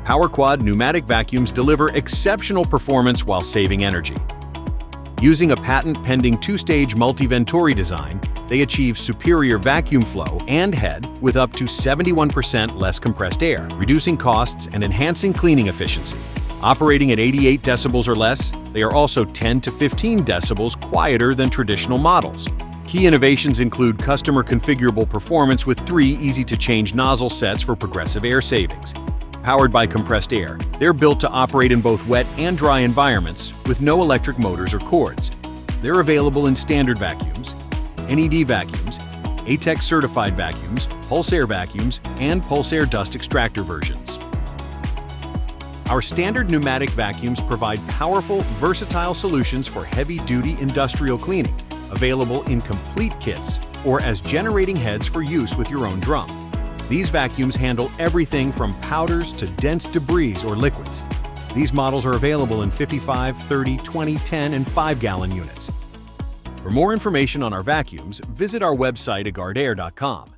PowerQUAD pneumatic vacuums deliver exceptional performance while saving energy. Using a patent-pending two-stage multi-venturi design, they achieve superior vacuum flow and head with up to 71% less compressed air, reducing costs and enhancing cleaning efficiency. Operating at 88 decibels or less, they are also 10 to 15 decibels quieter than traditional models. Key innovations include customer configurable performance with 3 easy-to-change nozzle sets for progressive air savings. Powered by compressed air, they're built to operate in both wet and dry environments with no electric motors or cords. They're available in standard vacuums, NED vacuums, ATEX certified vacuums, pulse air vacuums, and pulse air dust extractor versions. Our standard pneumatic vacuums provide powerful, versatile solutions for heavy-duty industrial cleaning, available in complete kits or as generating heads for use with your own drum. These vacuums handle everything from powders to dense debris or liquids. These models are available in 55, 30, 20, 10, and 5-gallon units. For more information on our vacuums, visit our website at Guardair.com.